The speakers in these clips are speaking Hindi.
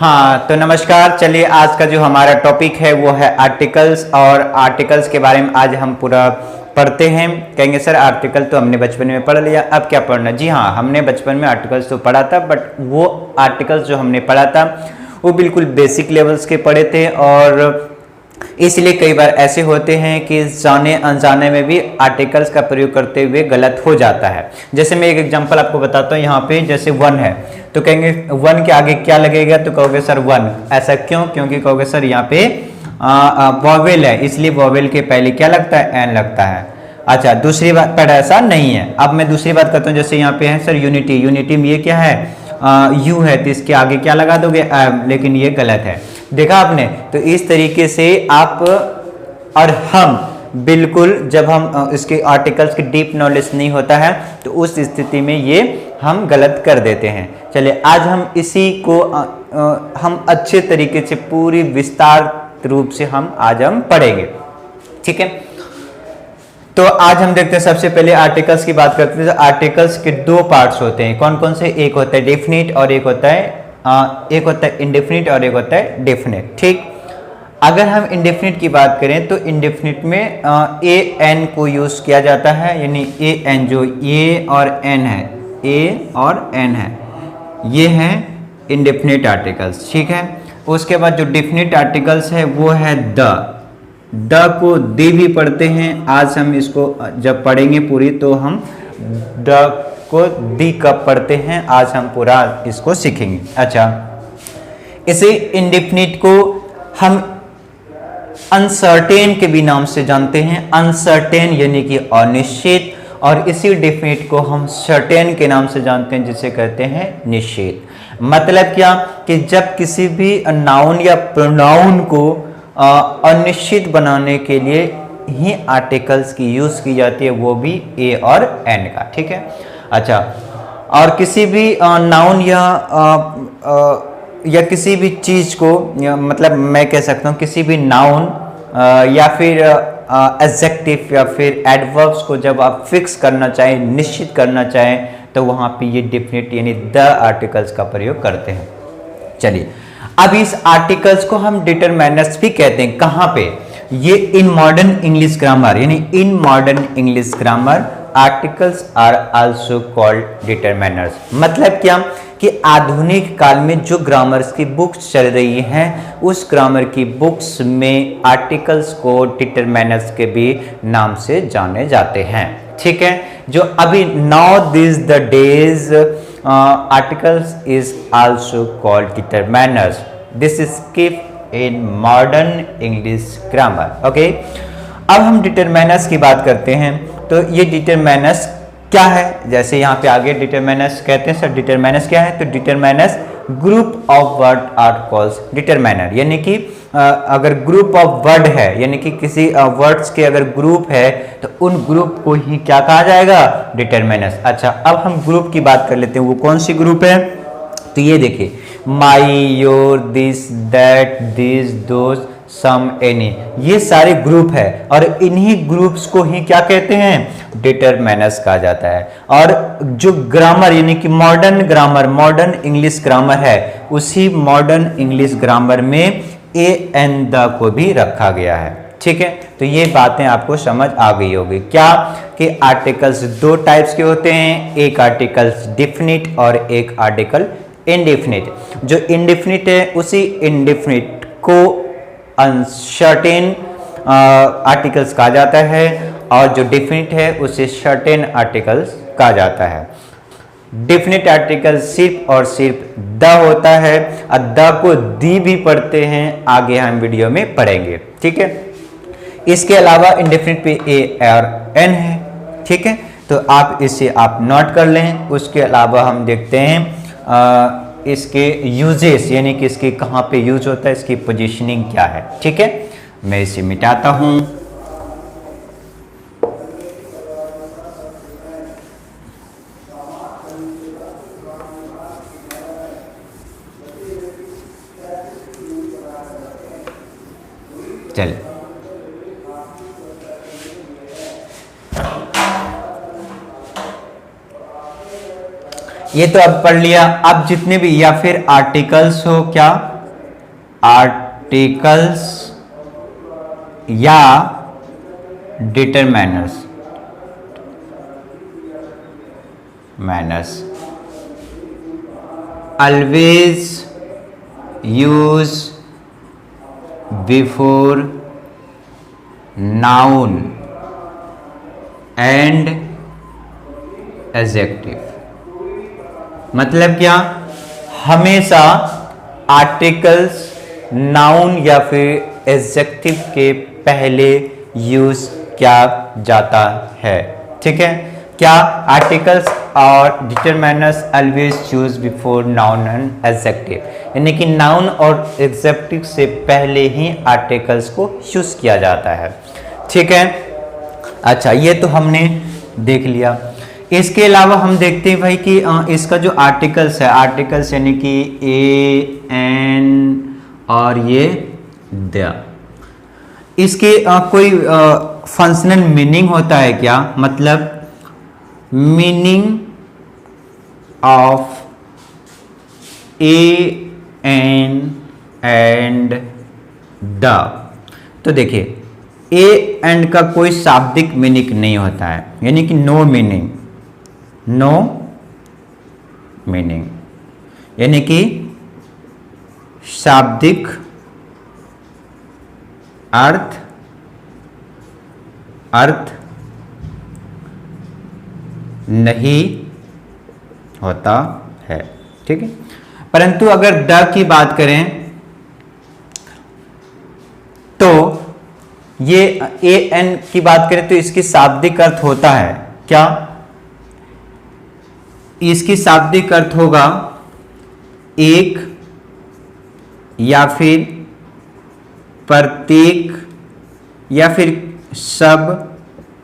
हाँ तो नमस्कार। चलिए आज का जो हमारा टॉपिक है वो है आर्टिकल्स, और आर्टिकल्स के बारे में आज हम पूरा पढ़ते हैं। कहेंगे सर आर्टिकल तो हमने बचपन में पढ़ लिया, अब क्या पढ़ना। जी हाँ, हमने बचपन में आर्टिकल्स तो पढ़ा था, बट वो आर्टिकल्स जो हमने पढ़ा था वो बिल्कुल बेसिक लेवल्स के पढ़े थे, और इसलिए कई बार ऐसे होते हैं कि जाने अनजाने में भी आर्टिकल्स का प्रयोग करते हुए गलत हो जाता है। जैसे मैं एक एग्जांपल आपको बताता हूँ। यहाँ पे जैसे वन है तो कहेंगे वन के आगे क्या लगेगा, तो कहोगे सर वन। ऐसा क्यों? क्योंकि कहोगे सर यहाँ पे वॉवेल है, इसलिए वॉवेल के पहले क्या लगता है, एन लगता है। अच्छा, दूसरी बात पर ऐसा नहीं है। अब मैं दूसरी बात करता हूँ। जैसे यहाँ पे है सर यूनिटी, यूनिटी में ये क्या है, यू है, तो इसके आगे क्या लगा दोगे, लेकिन ये गलत है। देखा आपने? तो इस तरीके से आप और हम बिल्कुल, जब हम इसके आर्टिकल्स की डीप नॉलेज नहीं होता है तो उस स्थिति में ये हम गलत कर देते हैं। चलिए आज हम इसी को हम अच्छे तरीके से पूरी विस्तार रूप से हम पढ़ेंगे। ठीक है, तो आज हम देखते हैं सबसे पहले आर्टिकल्स की बात करते हैं। तो आर्टिकल्स के दो पार्ट्स होते हैं। कौन कौन से? एक होता है डेफिनिट और एक होता है इंडेफिनिट और एक होता है डेफिनिट। ठीक, अगर हम इंडेफिनिट की बात करें तो इंडेफिनिट में ए एन को यूज किया जाता है, यानी ए एन, जो ए और एन है, ए और एन है, ये है इंडेफिनिट आर्टिकल्स। ठीक है, उसके बाद जो डेफिनिट आर्टिकल्स है वो है द को दी भी पढ़ते हैं। आज हम इसको जब पढ़ेंगे पूरी तो हम द को दी कब पढ़ते हैं, आज हम पूरा इसको सीखेंगे। अच्छा, इसे इंडेफिनिट को हम अनसर्टेन के भी नाम से जानते हैं। अनसर्टेन यानी कि अनिश्चित, और इसी डेफिनिट को हम सर्टेन के नाम से जानते हैं, जिसे कहते हैं निश्चित। मतलब क्या कि जब किसी भी नाउन या प्रोनाउन को अनिश्चित बनाने के लिए ही आर्टिकल्स की यूज की जाती है, वो भी ए और एन का। ठीक है, अच्छा, और किसी भी नाउन या किसी भी चीज को, मतलब मैं कह सकता हूँ किसी भी नाउन या फिर एडजेक्टिव या फिर एडवर्ब्स को जब आप फिक्स करना चाहें, निश्चित करना चाहें, तो वहां पे ये डेफिनिट यानी द आर्टिकल्स का प्रयोग करते हैं। चलिए, अब इस आर्टिकल्स को हम डिटरमिनर्स भी कहते हैं। कहां पे? ये इन मॉडर्न इंग्लिश ग्रामर, यानी in modern English grammar articles are also called determiners. मतलब क्या कि आधुनिक काल में जो ग्रामर्स की बुक्स चल रही हैं, उस ग्रामर की बुक्स में आर्टिकल्स को डिटरमिनर्स के भी नाम से जाने जाते हैं। ठीक है, जो अभी now this the days articles is also called determiners. This is keep in modern English grammar. Okay, अब हम डिटरमिनर्स की बात करते हैं। तो ये डिटरमिनर्स क्या है? जैसे यहाँ पे आगे डिटरमिनर्स कहते हैं। सर डिटरमिनर्स क्या है? तो determiners group of word are calls determiner, यानी कि अगर ग्रुप ऑफ वर्ड है, यानी कि किसी वर्ड्स के अगर ग्रुप है तो उन ग्रुप को ही क्या कहा जाएगा? डिटरमिनर्स। अच्छा, अब हम ग्रुप की बात कर लेते हैं। वो कौन सी ग्रुप है? तो ये देखिए, my, your, this, that, this, those, some, any, ये सारे ग्रुप है, और इन्हीं ग्रुप्स को ही क्या कहते हैं? डिटरमिनर्स कहा जाता है। और जो ग्रामर यानी कि modern grammar, modern English grammar है, उसी मॉडर्न इंग्लिश ग्रामर में ए एन द को भी रखा गया है। ठीक है, तो ये बातें आपको समझ आ गई होगी। क्या कि आर्टिकल्स दो टाइप्स के होते हैं, एक आर्टिकल्स डेफिनिट और एक आर्टिकल इंडेफिनिट। जो इंडेफिनिट है उसी इंडेफिनिट को अनसर्टेन आर्टिकल्स कहा जाता है, और जो डेफिनिट है उसे सर्टेन आर्टिकल्स कहा जाता है। डेफिनिट आर्टिकल सिर्फ और सिर्फ द होता है, और द को दी भी पढ़ते हैं, आगे हम वीडियो में पढ़ेंगे। ठीक है, इसके अलावा इंडेफिनिट पे ए और एन है। ठीक है, तो आप इसे आप नोट कर लें। उसके अलावा हम देखते हैं इसके यूजेस, यानी कि इसके कहाँ पे यूज होता है, इसकी पोजीशनिंग क्या है। ठीक है, मैं इसे मिटाता हूं। चलिए, ये तो अब पढ़ लिया। अब जितने भी या फिर आर्टिकल्स हो, क्या आर्टिकल्स या determiners always use before noun and adjective। मतलब क्या, हमेशा आर्टिकल्स नाउन या फिर एडजेक्टिव के पहले यूज किया जाता है। ठीक है, क्या आर्टिकल्स और determiners always use before noun and adjective, यानी कि नाउन और एडजेक्टिव से पहले ही आर्टिकल्स को यूज किया जाता है। ठीक है, अच्छा ये तो हमने देख लिया। इसके अलावा हम देखते हैं भाई कि इसका जो आर्टिकल्स है, आर्टिकल्स यानी कि ए एन और ये द, इसके कोई फंक्शनल मीनिंग होता है क्या? मतलब meaning of a an and the, तो देखिए ए एंड का कोई शाब्दिक मीनिंग नहीं होता है, यानी कि नो मीनिंग, नो मीनिंग, यानी कि शाब्दिक अर्थ नहीं होता है। ठीक है, परंतु अगर द की बात करें तो ये ए एन की बात करें तो इसकी शाब्दिक अर्थ होता है क्या? इसकी शाब्दिक अर्थ होगा एक या फिर प्रत्येक या फिर सब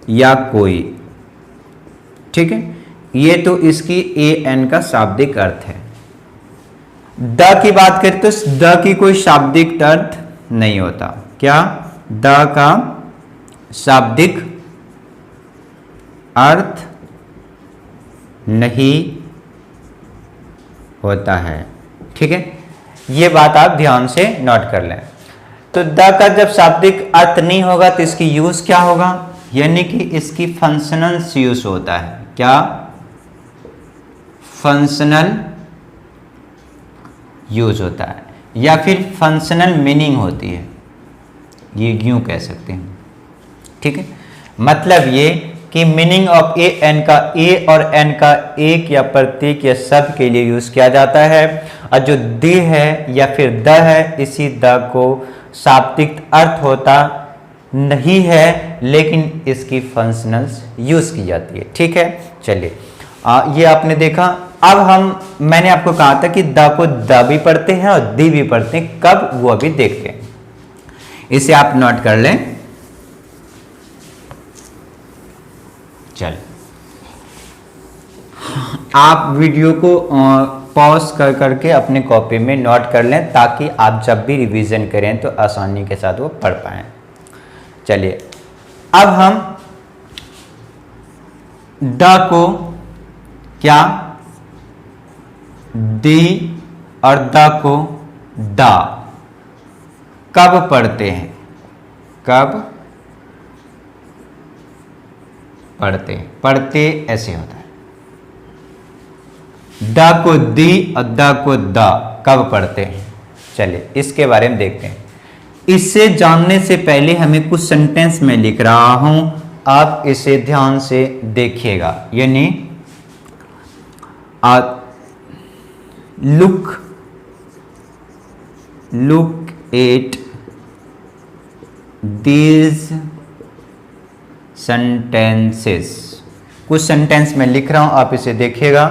या कोई। ठीक है, ये तो इसकी ए एन का शाब्दिक अर्थ है। द की बात करें तो द की कोई शाब्दिक अर्थ नहीं होता। क्या? द का शाब्दिक अर्थ नहीं होता है। ठीक है, ये बात आप ध्यान से नोट कर लें। तो द का जब शाब्दिक अर्थ नहीं होगा तो इसकी यूज क्या होगा? यानी कि इसकी फंक्शनल यूज होता है। क्या? फंक्शनल यूज होता है या फिर फंक्शनल मीनिंग होती है, ये यूं कह सकते हैं। ठीक है, मतलब ये कि मीनिंग ऑफ ए एन का ए और एन का एक या प्रत्येक या सब के लिए यूज किया जाता है, और जो द है या फिर द है, इसी द को शाब्दिक अर्थ होता नहीं है लेकिन इसकी फंक्शनल्स यूज की जाती है। ठीक है, चलिए ये आपने देखा। अब मैंने आपको कहा था कि द को द भी पढ़ते हैं और दी भी पढ़ते हैं, कब वो अभी देखते हैं, इसे आप नोट कर लें। चल आप वीडियो को पॉज कर करके अपने कॉपी में नोट कर लें ताकि आप जब भी रिवीजन करें तो आसानी के साथ वो पढ़ पाएं। चलिए अब हम द को क्या, दी और द को दा कब पढ़ते हैं? कब पढ़ते हैं? पढ़ते ऐसे होता है, द को दी और द को दा कब पढ़ते हैं? चलिए इसके बारे में देखते हैं। इससे जानने से पहले हमें कुछ सेंटेंस में लिख रहा हूं, आप इसे ध्यान से देखिएगा। यानी लुक एट दीज सेंटेंसेस, कुछ सेंटेंस में लिख रहा हूं, आप इसे देखिएगा।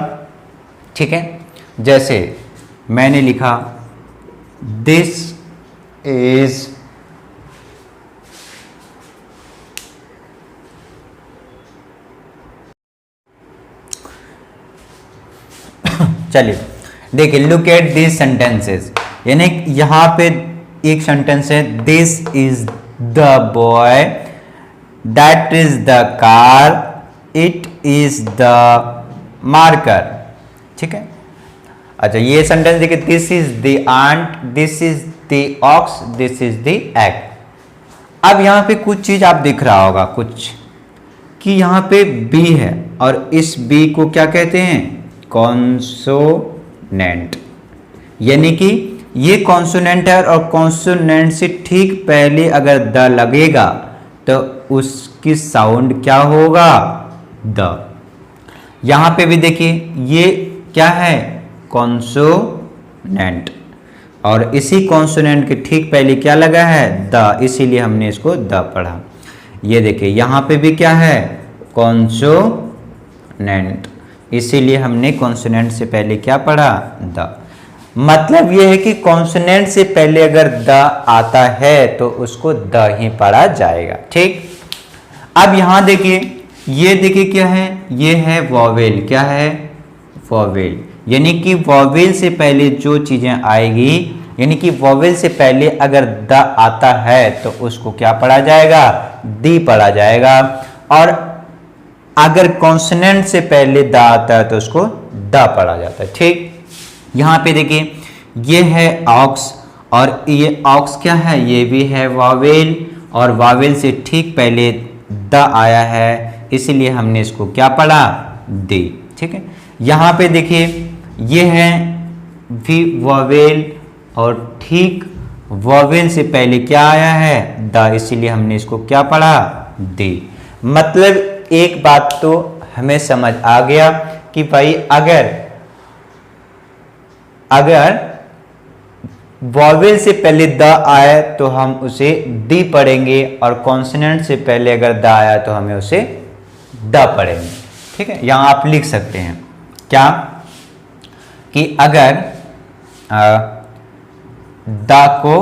ठीक है, जैसे मैंने लिखा दिस इज चलिए देखिए, लुक एट दिस सेंटेंसेस, यानी यहां पे एक सेंटेंस है, this is the boy, that is the car, it is the marker. ठीक है, अच्छा ये सेंटेंस देखिए, this is the ant, this is the ox, this is the egg. अब यहां पे कुछ चीज आप दिख रहा होगा कुछ कि यहां पे बी है और इस बी को क्या कहते हैं, कॉन्सोनेंट, यानी कि ये कॉन्सोनेंट है और कॉन्सोनेंट से ठीक पहले अगर द लगेगा तो उसकी साउंड क्या होगा, द। यहां पे भी देखिए ये क्या है, कॉन्सोनेंट, और इसी कॉन्सोनेंट के ठीक पहले क्या लगा है, द, इसीलिए हमने इसको द पढ़ा। ये देखिए यहां पे भी क्या है, कॉन्सोनेंट, इसीलिए हमने कॉन्सोनेंट से पहले क्या पढ़ा, द। मतलब यह है कि कॉन्सोनेंट से पहले अगर द आता है तो उसको द ही पढ़ा जाएगा, ठीक। अब यहां देखिए, ये देखिए क्या है, ये है वॉवेल, क्या है, वॉवेल, यानी कि वॉवेल से पहले जो चीजें आएगी, यानी कि वॉवेल से पहले अगर द आता है तो उसको क्या पढ़ा जाएगा, दी पढ़ा जाएगा, और अगर कॉन्सोनेंट से पहले द आता है तो उसको द पढ़ा जाता है, ठीक। यहां पे देखिए ये है ऑक्स, और ये ऑक्स क्या है, ये भी है वॉवेल, और वॉवेल से ठीक पहले द आया है, इसलिए हमने इसको क्या पढ़ा, दी, ठीक है। यहां पे देखिए ये है भी वॉवेल, और ठीक वॉवेल से पहले क्या आया है, द, इसीलिए हमने इसको क्या पढ़ा, दी। मतलब एक बात तो हमें समझ आ गया कि भाई अगर वॉवेल से पहले द आए तो हम उसे दी पढ़ेंगे, और कॉन्सोनेंट से पहले अगर द आया तो हमें उसे द पढ़ेंगे, ठीक है। यहां आप लिख सकते हैं क्या, कि अगर द को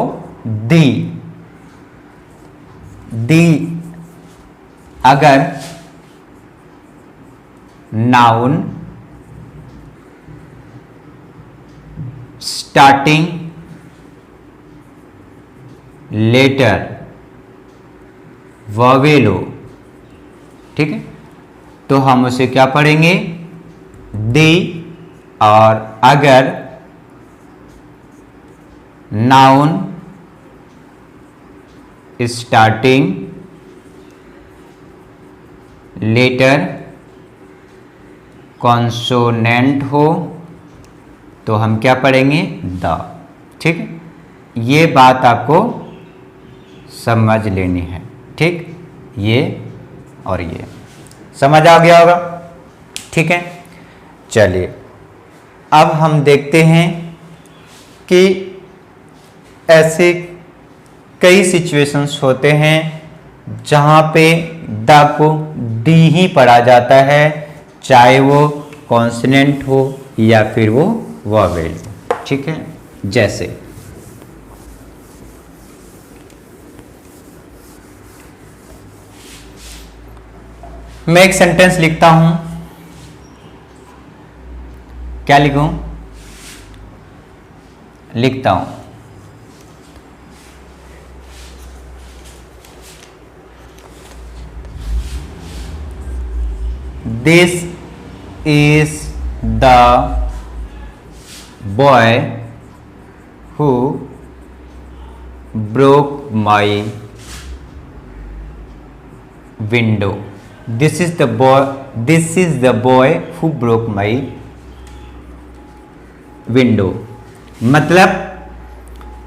दी अगर नाउन स्टार्टिंग लेटर वॉवेल हो, ठीक है, तो हम उसे क्या पढ़ेंगे, दी। और अगर नाउन स्टार्टिंग लेटर कॉन्सोनेंट हो तो हम क्या पढ़ेंगे, द, ठीक है। ये बात आपको समझ लेनी है, ठीक, ये और ये समझ आ गया होगा, ठीक है। चलिए अब हम देखते हैं कि ऐसे कई सिचुएशंस होते हैं जहां पे द को दी ही पढ़ा जाता है, चाहे वो कॉन्सोनेंट हो या फिर वो वॉवेल हो, ठीक है। जैसे मैं एक सेंटेंस लिखता हूं, क्या लिखूं, लिखता हूं this is the boy who broke my window. This is the boy who broke my window. मतलब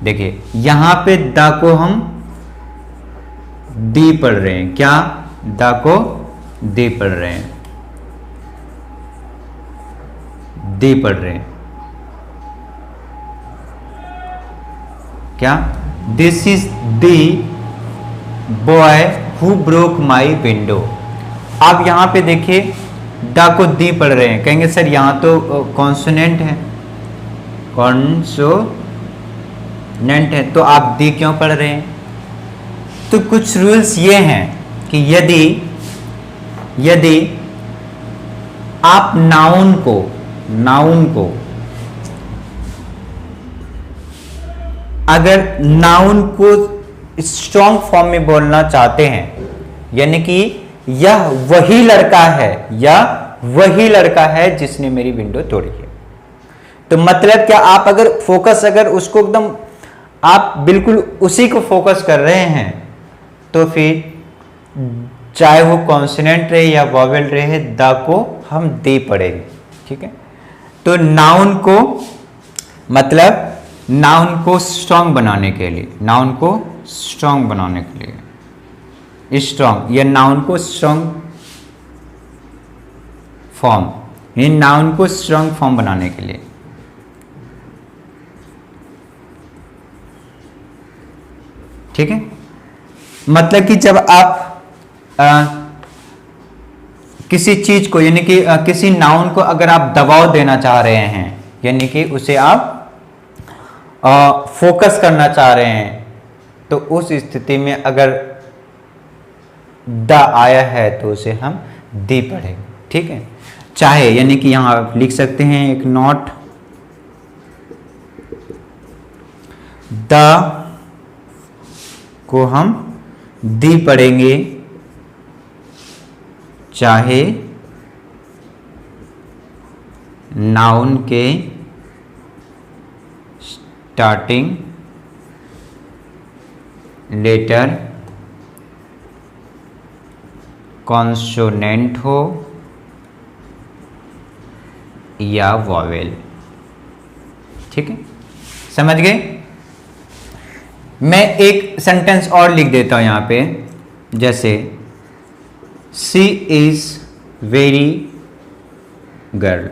देखिए यहां पे द को हम दी पढ़ रहे हैं, क्या, द को दी पढ़ रहे हैं, दी पढ़ रहे हैं, क्या, this is the boy who broke my window. अब यहां पे देखिए द को दी पढ़ रहे हैं, कहेंगे सर यहां तो कॉन्सोनेंट है, कॉन्सोनेंट है, तो आप दी क्यों पढ़ रहे हैं। तो कुछ रूल्स ये हैं कि यदि आप नाउन को अगर नाउन को स्ट्रॉन्ग फॉर्म में बोलना चाहते हैं, यानी कि यह वही लड़का है जिसने मेरी विंडो तोड़ी है, तो मतलब क्या, आप अगर फोकस अगर उसको एकदम आप बिल्कुल उसी को फोकस कर रहे हैं, तो फिर चाहे वो कॉन्सोनेंट रहे या वॉवेल रहे, द को हम दे पड़ेंगे। ठीक है, तो नाउन को मतलब नाउन को स्ट्रांग बनाने के लिए, नाउन को स्ट्रांग बनाने के लिए, स्ट्रांग या नाउन को स्ट्रांग फॉर्म, इन नाउन को स्ट्रांग फॉर्म बनाने के लिए ठीक है, मतलब कि जब आप किसी चीज को यानी कि किसी नाउन को अगर आप दबाव देना चाह रहे हैं, यानी कि उसे आप फोकस करना चाह रहे हैं, तो उस स्थिति में अगर द आया है तो उसे हम दी पढ़ेंगे। ठीक है, चाहे यानी कि यहां आप लिख सकते हैं एक नोट, द को हम दी पढ़ेंगे, चाहे नाउन के स्टार्टिंग लेटर कॉन्सोनेंट हो या वॉवेल। ठीक है, समझ गए। मैं एक सेंटेंस और लिख देता हूं यहां पे, जैसे शी इज वेरी गर्ल।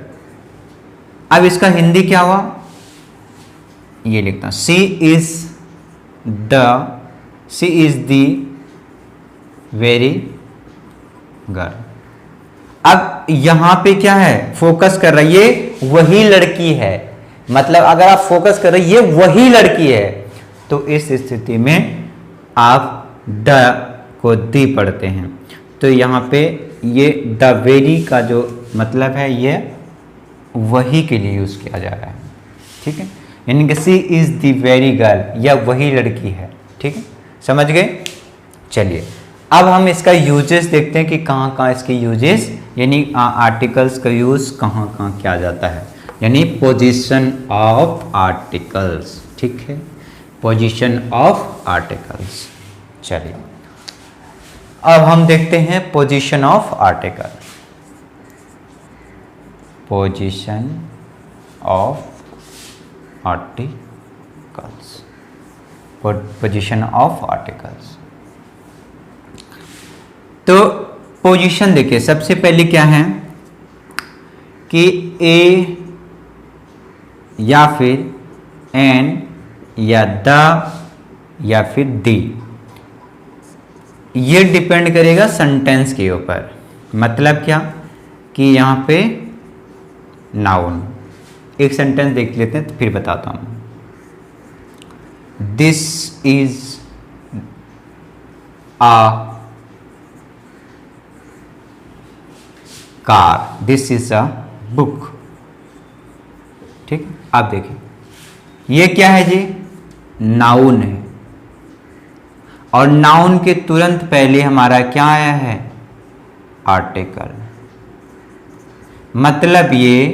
अब इसका हिंदी क्या हुआ, ये लिखता हूं, she is the very girl. अब यहां पे क्या है, फोकस कर रही है, वही लड़की है, मतलब अगर आप फोकस कर रही है वही लड़की है, तो इस स्थिति में आप द को दी पढ़ते हैं। तो यहाँ पे ये द वेरी का जो मतलब है ये वही के लिए यूज किया जा रहा है। ठीक है, यानी कि सी इज द वेरी गर्ल, या वही लड़की है। ठीक है, समझ गए। चलिए अब हम इसका यूजेस देखते हैं कि कहाँ कहाँ इसके यूजेस, यानी आर्टिकल्स का यूज कहाँ कहाँ किया जाता है, यानी पोजीशन ऑफ आर्टिकल्स। ठीक है, पोजीशन ऑफ आर्टिकल्स। चलिए अब हम देखते हैं position of article, position of articles, position of articles. तो पोजीशन देखिए, सबसे पहले क्या है कि ए या फिर एन या द या फिर दी, ये डिपेंड करेगा सेंटेंस के ऊपर। मतलब क्या कि यहाँ पे नाउन, एक सेंटेंस देख लेते हैं तो फिर बताता हूँ। This is a car, this is a book. ठीक, आप देखिए ये क्या है जी, नाउन है, और नाउन के तुरंत पहले हमारा क्या आया है, आर्टिकल। मतलब ये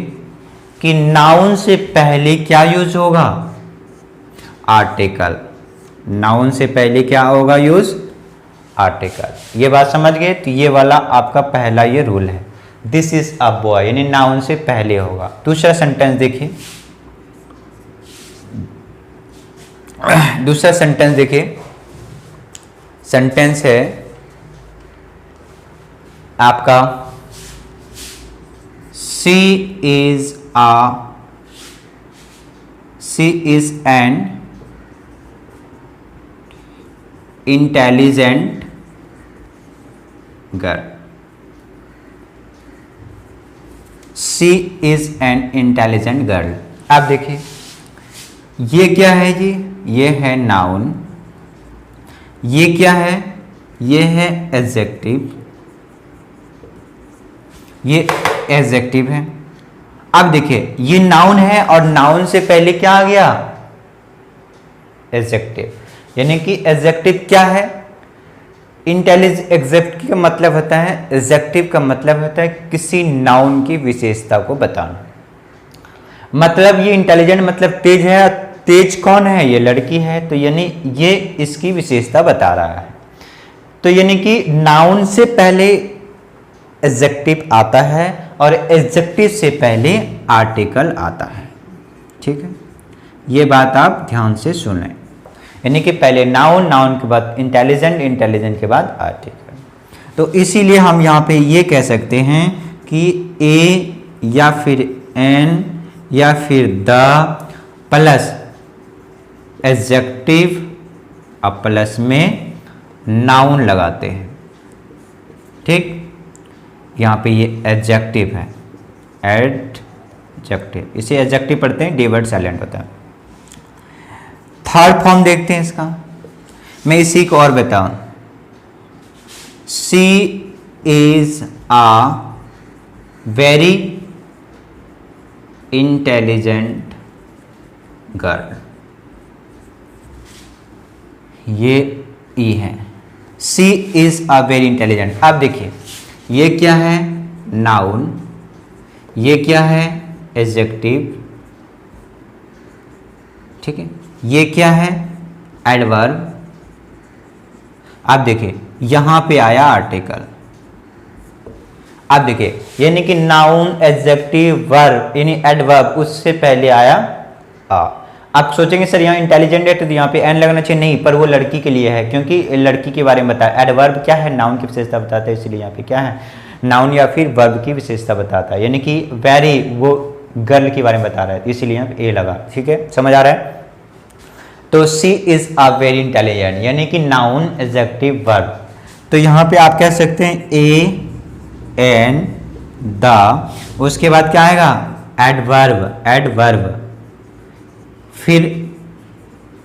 कि नाउन से पहले क्या यूज होगा, आर्टिकल। नाउन से पहले क्या होगा यूज, आर्टिकल। ये बात समझ गए। तो ये वाला आपका पहला ये रूल है, दिस इज अ बॉय, यानी नाउन से पहले होगा। दूसरा सेंटेंस देखिए, दूसरा सेंटेंस देखिए, सेंटेंस है आपका she is an intelligent girl. She is an intelligent girl. आप देखिए ये क्या है जी, ये है नाउन, ये क्या है, ये है एडजेक्टिव, ये एडजेक्टिव है। अब देखिए ये नाउन है और नाउन से पहले क्या आ गया, एडजेक्टिव। यानी कि एडजेक्टिव क्या है, एडजेक्टिव का मतलब होता है, एडजेक्टिव का मतलब होता है किसी नाउन की विशेषता को बताना। मतलब ये इंटेलिजेंट मतलब तेज है, तेज कौन है, ये लड़की है, तो यानी ये इसकी विशेषता बता रहा है। तो यानी कि नाउन से पहले एडजेक्टिव आता है और एडजेक्टिव से पहले आर्टिकल आता है। ठीक है, ये बात आप ध्यान से सुन लें। यानी कि पहले नाउन, नाउन के बाद इंटेलिजेंट, इंटेलिजेंट के बाद आर्टिकल। तो इसीलिए हम यहाँ पे ये कह सकते हैं कि ए या फिर एन या फिर द प्लस एडजेक्टिव अब प्लस में नाउन लगाते हैं। ठीक, यहाँ पे ये एडजेक्टिव है, एडजेक्टिव, इसे एडजेक्टिव पढ़ते हैं, डी वर्ड साइलेंट होता है। थर्ड फॉर्म देखते हैं इसका, मैं इसी को और बताऊं। She is a very intelligent girl, ये ई है। She is a very intelligent. अब देखिए ये क्या है, नाउन, ये क्या है, एडजेक्टिव। ठीक है, ये क्या है, एडवर्ब। आप देखिए यहां पे आया आर्टिकल। आप देखिए यानी कि नाउन, एडजेक्टिव, वर्ब यानी एडवर्ब, उससे पहले आया आ। आप सोचेंगे सर यहाँ इंटेलिजेंट है तो यहाँ पे एन लगना चाहिए, नहीं, पर वो लड़की के लिए है क्योंकि लड़की के बारे में बताया। एडवर्ब क्या है, नाउन की विशेषता बताता है, इसलिए यहाँ पे क्या है, नाउन या फिर वर्ब की विशेषता बताता है। यानी कि वेरी, वो गर्ल के बारे में बता रहा है, इसीलिए यहाँ पे ए लगा। ठीक है, समझ आ रहा है। तो सी इज अ वेरी इंटेलिजेंट यानी कि नाउन, एडजेक्टिव, वर्ब। तो यहाँ पे आप कह सकते हैं ए एन द, उसके बाद क्या आएगा, एडवर्ब, एडवर्ब, फिर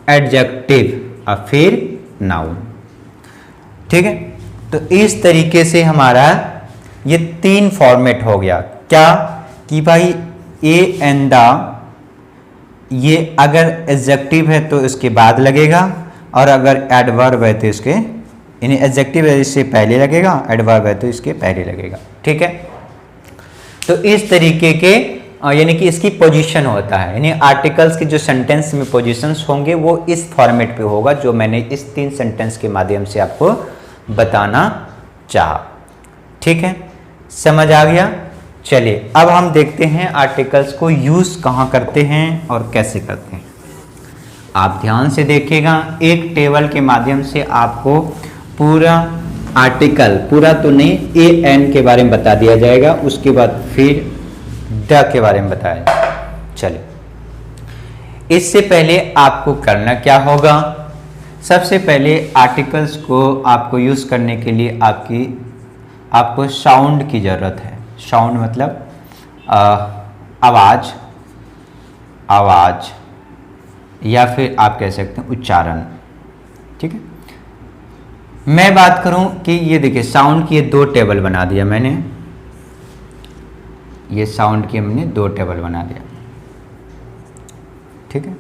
एडजेक्टिव और फिर नाउन। ठीक है, तो इस तरीके से हमारा ये तीन फॉर्मेट हो गया। क्या कि भाई ए एन द, ये अगर एडजेक्टिव है तो इसके बाद लगेगा, और अगर एडवर्ब है तो इसके, यानी एडजेक्टिव है इससे पहले लगेगा, एडवर्ब है तो इसके पहले लगेगा। ठीक है, तो इस तरीके के यानी कि इसकी पोजीशन होता है, यानी आर्टिकल्स के जो सेंटेंस में पोजीशंस होंगे वो इस फॉर्मेट पे होगा जो मैंने इस तीन सेंटेंस के माध्यम से आपको बताना चाहा। ठीक है, समझ आ गया। चलिए अब हम देखते हैं आर्टिकल्स को यूज कहाँ करते हैं और कैसे करते हैं। आप ध्यान से देखिएगा, एक टेबल के माध्यम से आपको पूरा आर्टिकल, पूरा तो नहीं, ए एन के बारे में बता दिया जाएगा, उसके बाद फिर द के बारे में बताया जाएगा। चलिए, इससे पहले आपको करना क्या होगा, सबसे पहले आर्टिकल्स को आपको यूज करने के लिए आपको साउंड की जरूरत है। साउंड मतलब आवाज, आवाज या फिर आप कह सकते हैं उच्चारण। ठीक है, मैं बात करूं कि ये देखिए साउंड की ये दो टेबल बना दिया मैंने, ये साउंड की हमने दो टेबल बना दिया। ठीक है,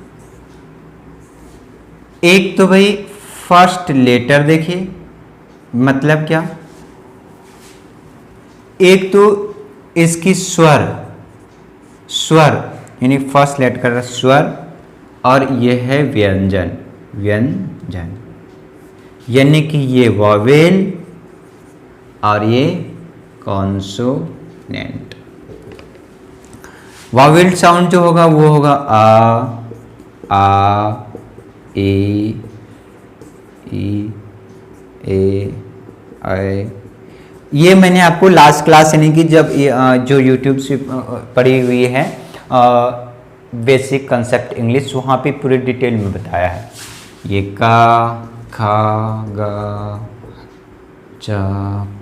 एक तो भाई फर्स्ट लेटर देखिए, मतलब क्या, एक तो इसकी स्वर, स्वर यानी फर्स्ट लेटर स्वर, और ये है व्यंजन, व्यंजन यानी कि ये वॉवेल और ये कॉन्सोनेंट। वॉवेल साउंड जो होगा वो होगा आ, ई, ए, आई। ये मैंने आपको लास्ट क्लास यानी कि जब जो यूट्यूब से पढ़ी हुई है बेसिक कंसेप्ट इंग्लिश, वहाँ पे पूरी डिटेल में बताया है। ये का, खा, गा, चा,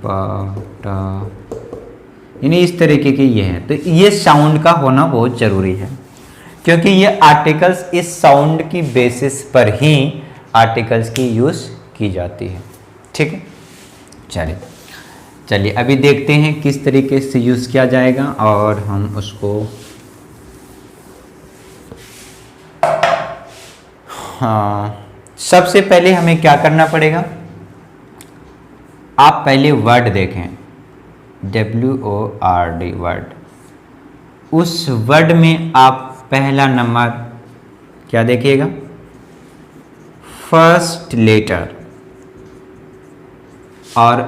पा, टा, यानी इस तरीके के ये हैं। तो ये साउंड का होना बहुत ज़रूरी है क्योंकि ये आर्टिकल्स इस साउंड की बेसिस पर ही आर्टिकल्स की यूज़ की जाती है। ठीक है, चलिए चलिए अभी देखते हैं किस तरीके से यूज़ किया जाएगा और हम उसको, हाँ, सबसे पहले हमें क्या करना पड़ेगा, आप पहले वर्ड देखें, WORD वर्ड, उस वर्ड में आप पहला नंबर क्या देखिएगा, फर्स्ट लेटर और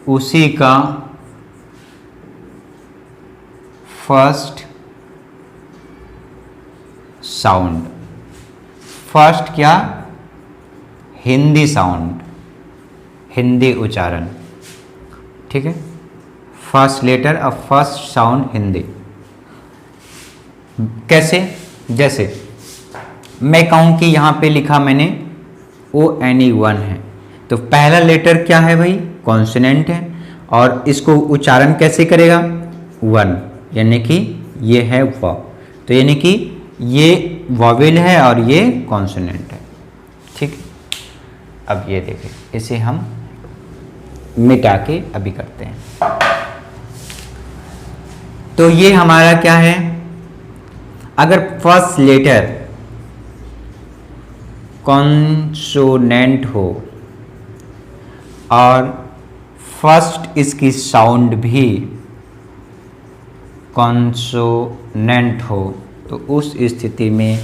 उसी का फर्स्ट साउंड। फर्स्ट क्या, हिंदी साउंड, हिंदी उच्चारण, ठीक है। फर्स्ट लेटर और फर्स्ट साउंड हिंदी। कैसे, जैसे मैं कहूं कि यहां पे लिखा मैंने ONE है, तो पहला लेटर क्या है भाई, कॉन्सोनेंट है, और इसको उच्चारण कैसे करेगा, वन, यानी कि ये है व, तो यानी कि ये वॉवेल है और ये कॉन्सोनेंट है, ठीक है। अब ये देखिए, इसे हम मिटा के अभी करते हैं। तो ये हमारा क्या है, अगर फर्स्ट लेटर कॉन्सोनेंट हो और फर्स्ट इसकी साउंड भी कॉन्सोनेंट हो, तो उस स्थिति में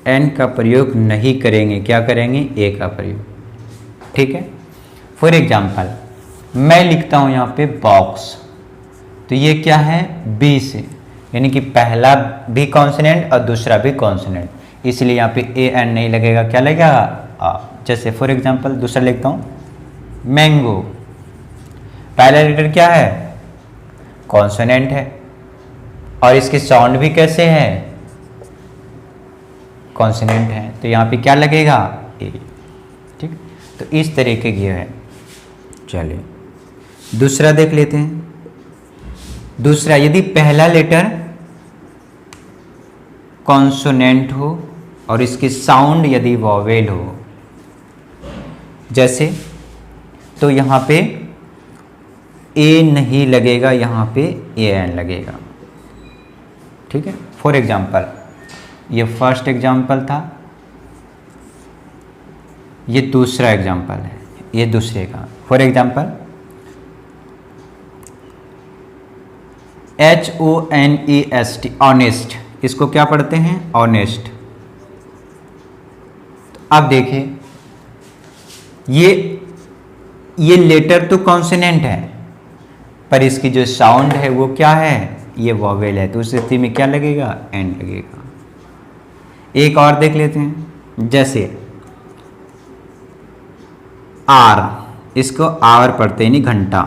एन का प्रयोग नहीं करेंगे, क्या करेंगे, ए का प्रयोग, ठीक है। फॉर एग्जाम्पल मैं लिखता हूं यहां पे बॉक्स, तो ये क्या है, बी से, यानी कि पहला भी कॉन्सोनेंट और दूसरा भी कॉन्सोनेंट, इसलिए यहाँ पे ए एन नहीं लगेगा, क्या लगेगा, आ। जैसे फॉर एग्जांपल दूसरा लिखता हूँ, मैंगो, पहला लेटर क्या है, कॉन्सोनेंट है, और इसके साउंड भी कैसे है, कॉन्सोनेंट है, तो यहाँ पे क्या लगेगा, ए, ठीक। तो इस तरीके की है। चलिए दूसरा देख लेते हैं। दूसरा, यदि पहला लेटर कॉन्सोनेंट हो और इसकी साउंड यदि वॉवेल हो, जैसे, तो यहाँ पे ए नहीं लगेगा, यहाँ पे ए एन लगेगा, ठीक है। फॉर एग्जाम्पल ये फर्स्ट एग्जाम्पल था, ये दूसरा एग्जाम्पल है, ये दूसरे का। फॉर एग्जाम्पल HONEST, ऑनेस्ट, इसको क्या पढ़ते हैं, ऑनेस्ट। अब देखिए, ये लेटर तो कॉन्सोनेंट है, पर इसकी जो साउंड है वो क्या है, ये वॉवेल है, तो उस स्थिति में क्या लगेगा, एन लगेगा। एक और देख लेते हैं, जैसे आर, इसको आवर पढ़ते हैं, नहीं घंटा,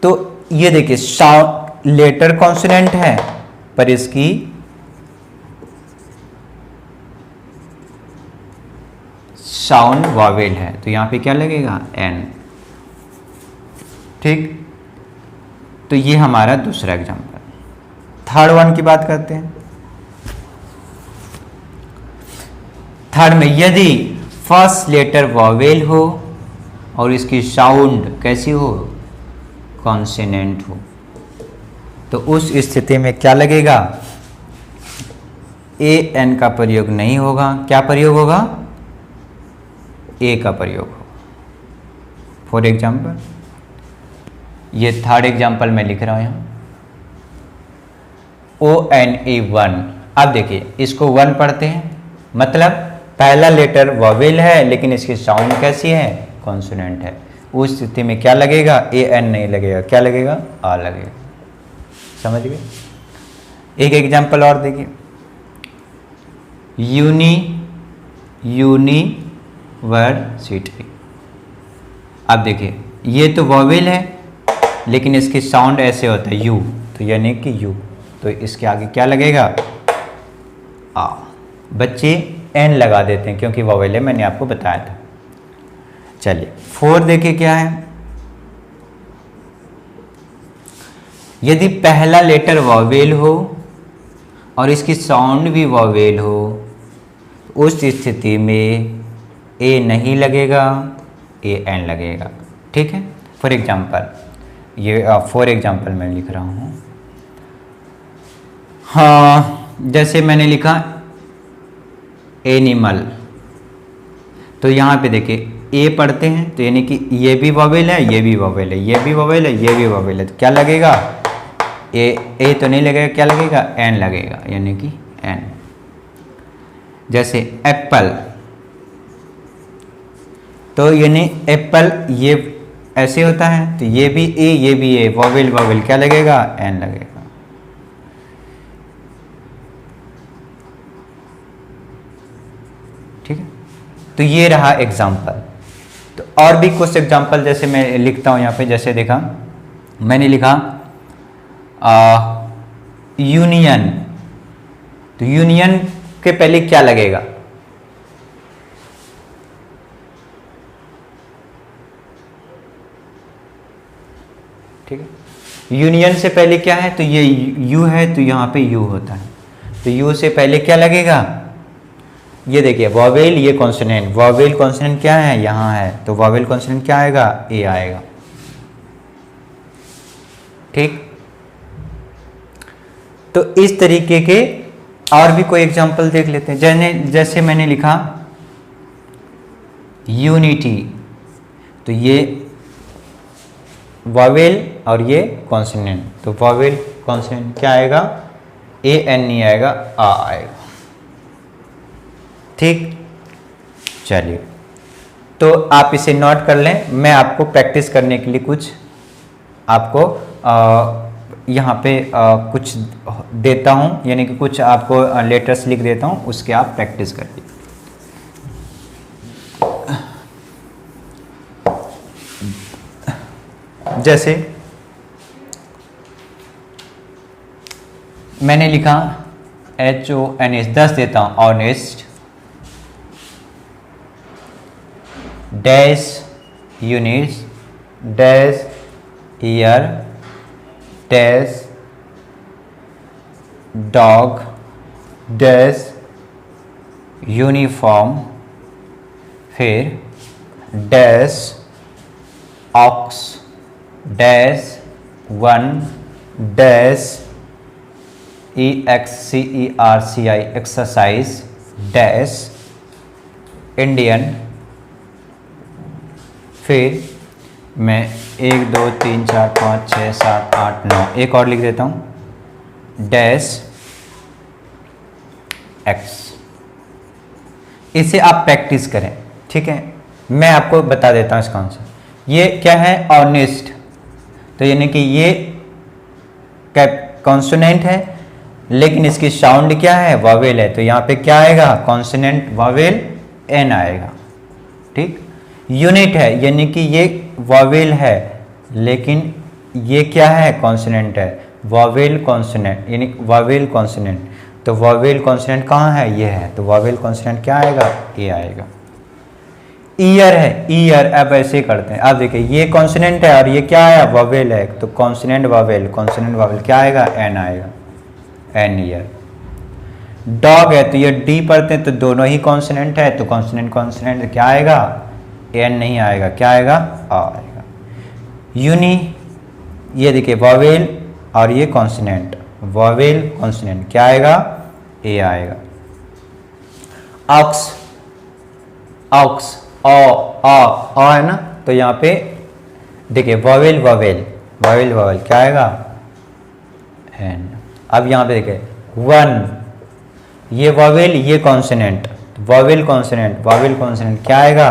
तो ये देखिए साउंड, लेटर कॉन्सोनेंट है पर इसकी साउंड वॉवेल है, तो यहां पे क्या लगेगा, एन, ठीक। तो ये हमारा दूसरा एग्जांपल। थर्ड वन की बात करते हैं। थर्ड में यदि फर्स्ट लेटर वॉवेल हो और इसकी साउंड कैसी हो, कॉन्सोनेंट हो, तो उस स्थिति में क्या लगेगा, ए एन का प्रयोग नहीं होगा, क्या प्रयोग होगा, ए का प्रयोग होगा। फॉर एग्जाम्पल ये थर्ड एग्जाम्पल मैं लिख रहा हूं यहां, ONE1। अब देखिए इसको वन पढ़ते हैं, मतलब पहला लेटर वॉवेल है लेकिन इसकी साउंड कैसी है, कॉन्सोनेंट है, उस स्थिति में क्या लगेगा, ए एन नहीं लगेगा, क्या लगेगा, आ लगेगा। समझ गए। एक एग्जांपल और देखिए, यूनिवर्सिटी। अब देखिए ये तो वॉवेल है लेकिन इसकी साउंड ऐसे होता है यू, तो यानी कि यू, तो इसके आगे क्या लगेगा, आ। बच्चे एन लगा देते हैं क्योंकि वॉवेल है, मैंने आपको बताया था। चलिए फोर देखिए क्या है, यदि पहला लेटर वॉवेल हो और इसकी साउंड भी वॉवेल हो, उस स्थिति में ए नहीं लगेगा, ए एन लगेगा, ठीक है। फॉर एग्जाम्पल ये फॉर एग्जाम्पल मैं लिख रहा हूँ, हाँ, जैसे मैंने लिखा एनिमल, तो यहाँ पे देखिए ए पढ़ते हैं, तो यानी कि ये भी वॉवेल है, ये भी वॉवेल है, ये भी वॉवेल है, ये भी वॉवेल है, तो क्या लगेगा, ए तो नहीं लगेगा, क्या लगेगा, एन लगेगा, यानी कि एन, जैसे एप्पल, तो यानी एप्पल ये ऐसे होता है, तो ये भी ए ये भी ए, वॉवेल वॉवेल क्या लगेगा, एन लगेगा। ठीक है, तो ये रहा एग्जाम्पल। तो और भी कुछ एग्जाम्पल जैसे मैं लिखता हूं यहाँ पे, जैसे देखा मैंने लिखा यूनियन, तो यूनियन के पहले क्या लगेगा, ठीक है, यूनियन से पहले क्या है, तो ये यू है, तो यहाँ पे यू होता है, तो यू से पहले क्या लगेगा, ये देखिए वॉवेल, ये कॉन्सोनेंट, वॉवेल कॉन्सोनेंट क्या है, यहाँ है, तो वॉवेल कॉन्सोनेंट क्या आएगा, ए आएगा। ठीक, तो इस तरीके के और भी कोई एग्जांपल देख लेते हैं। जैसे मैंने लिखा यूनिटी, तो ये वॉवेल और ये कॉन्सोनेंट, तो वॉवेल कॉन्सोनेंट क्या आएगा, ए एन नहीं आएगा, आ आएगा। ठीक, चलिए, तो आप इसे नोट कर लें। मैं आपको प्रैक्टिस करने के लिए कुछ आपको यहाँ पे कुछ देता हूँ, यानी कि कुछ आपको लेटर्स लिख देता हूँ, उसके आप प्रैक्टिस करिए। जैसे मैंने लिखा HONEST, 10 देता हूँ, honest, dash units, dash year, dash dog, dash uniform, फिर dash ox, dash 1, dash EXCERCI exercise, dash Indian, फिर मैं 1 2 3 4 5 6 7 8 9 एक और लिख देता हूँ, डैश एक्स। इसे आप प्रैक्टिस करें, ठीक है। मैं आपको बता देता हूँ इसका आंसर। ये क्या है, ऑनेस्ट, तो यानी कि ये कॉन्सोनेंट है, लेकिन इसकी साउंड क्या है, वॉवेल है, तो यहाँ पे क्या आएगा, कॉन्सोनेंट वॉवेल एन आएगा। ठीक, यूनिट है, यानी कि ये वॉवेल है, लेकिन ये क्या है, कॉन्सोनेंट है, वॉवेल कॉन्सोनेंट, यानी वॉवेल कॉन्सोनेंट, तो वॉवेल कॉन्सोनेंट कहाँ है, ये है, तो वॉवेल कॉन्सोनेंट क्या आएगा, ए आएगा। ईयर है, ईयर, अब ऐसे करते हैं, अब देखिए ये कॉन्सोनेंट है और ये क्या है, वॉवेल है, तो कॉन्सोनेंट वॉवेल, कॉन्सोनेंट वॉवेल क्या आएगा, एन आएगा, एन ईयर। डॉग है, तो ये डी पढ़ते हैं, तो दोनों ही कॉन्सोनेंट है, तो कॉन्सोनेंट कॉन्सोनेंट क्या आएगा, एन नहीं आएगा, क्या आएगा, आ आएगा। यूनी, ये देखिए वॉवेल और ये कॉन्सोनेंट, वॉवेल कॉन्सोनेंट क्या आएगा, ए आएगा। ऑक्स, ऑक्स, ओ है ना, तो यहाँ पे देखिए वॉवेल वॉवेल, वॉवेल वॉवेल क्या आएगा, एन। अब यहाँ पे देखिए 1, ये वॉवेल ये consonant, vowel consonant, vowel consonant क्या आएगा,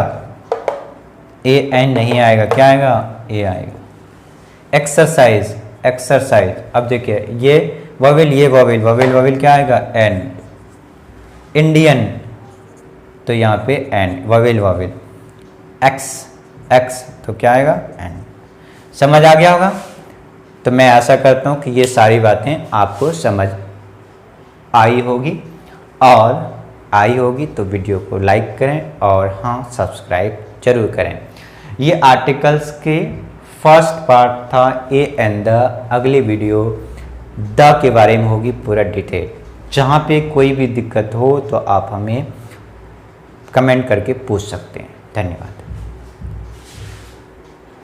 ए एन नहीं आएगा, क्या आएगा, ए आएगा। एक्सरसाइज, एक्सरसाइज, अब देखिए ये वॉवेल ये वॉवेल, वॉवेल वॉवेल क्या आएगा, एन। इंडियन, तो यहाँ पे an, vowel vowel. X, X, तो क्या आएगा, एन। समझ आ गया होगा। तो मैं आशा करता हूँ कि ये सारी बातें आपको समझ आई होगी, और आई होगी तो वीडियो को लाइक करें और हाँ सब्सक्राइब जरूर करें। ये आर्टिकल्स के फर्स्ट पार्ट था, ए एंड द। अगली वीडियो द के बारे में होगी पूरा डिटेल। जहाँ पे कोई भी दिक्कत हो तो आप हमें कमेंट करके पूछ सकते हैं। धन्यवाद।